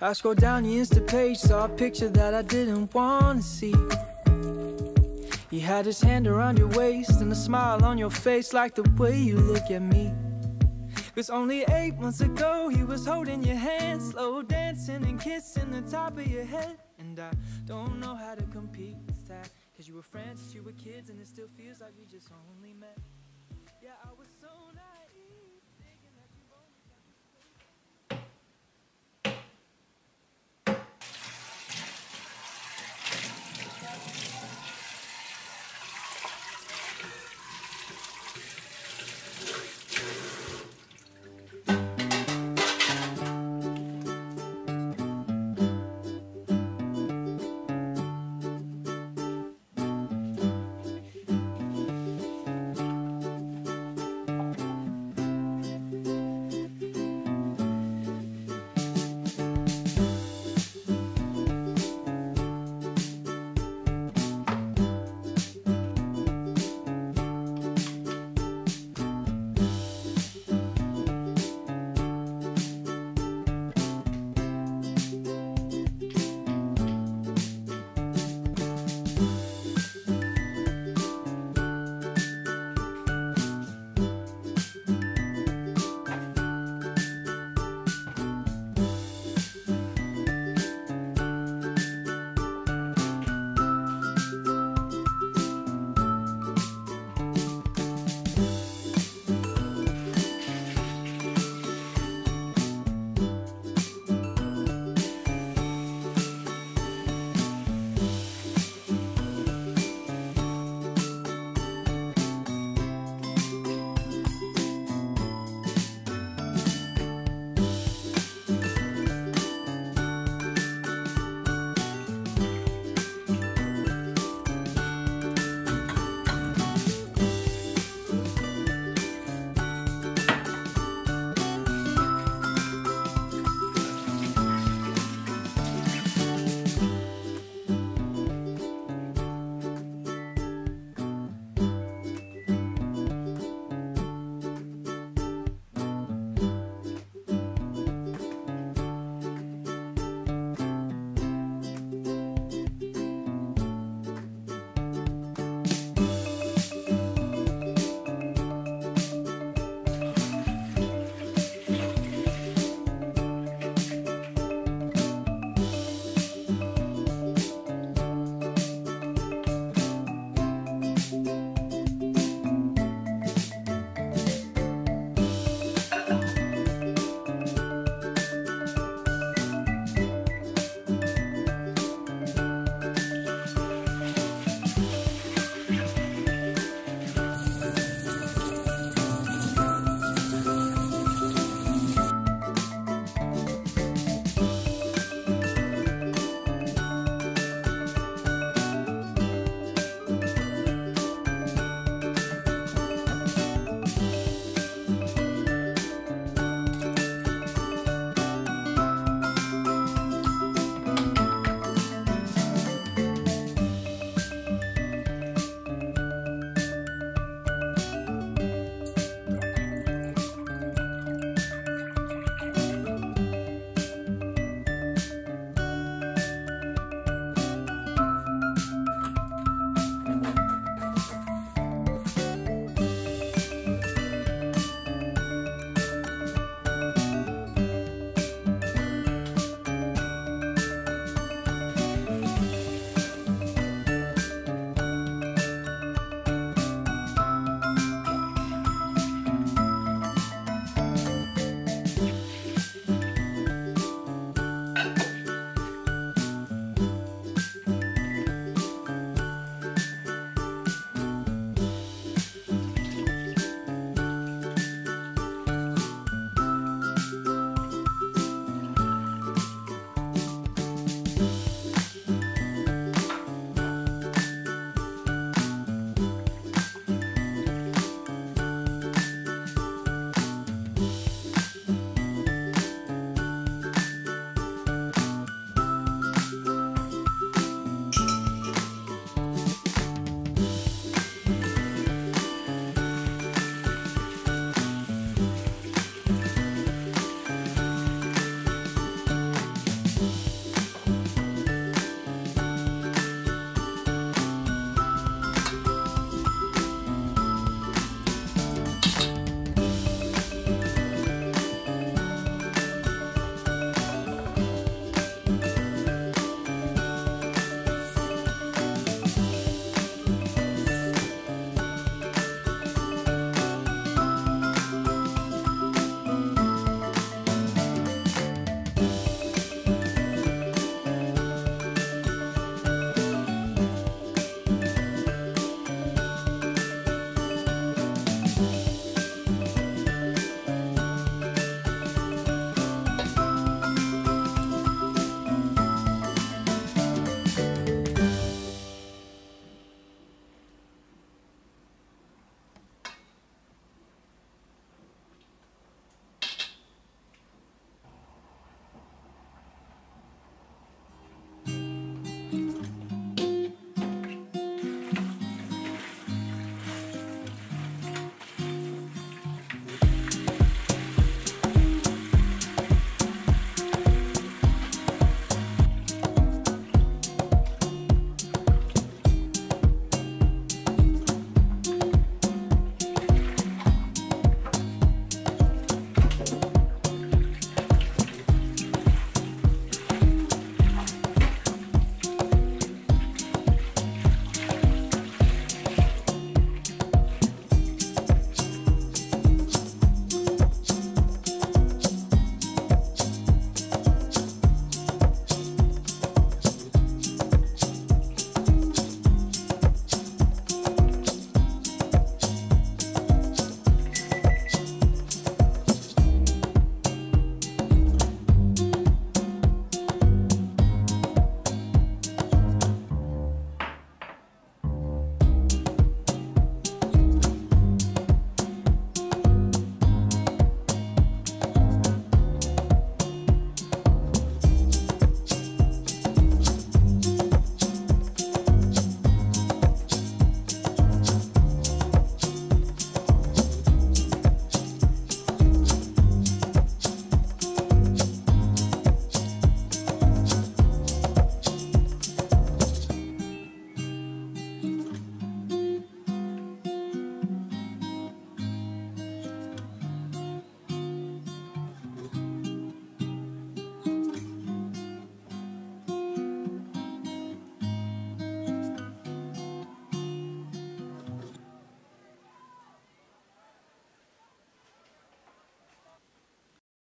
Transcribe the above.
I scrolled down the Insta page, saw a picture that I didn't wanna see. He had his hand around your waist and a smile on your face, like the way you look at me. 'Cause only 8 months ago he was holding your hand, slow dancing and kissing the top of your head. And I don't know how to compete with that, 'cause you were friends since you were kids and it still feels like we just only met. Yeah, I was so naive, thinking that you only got this way.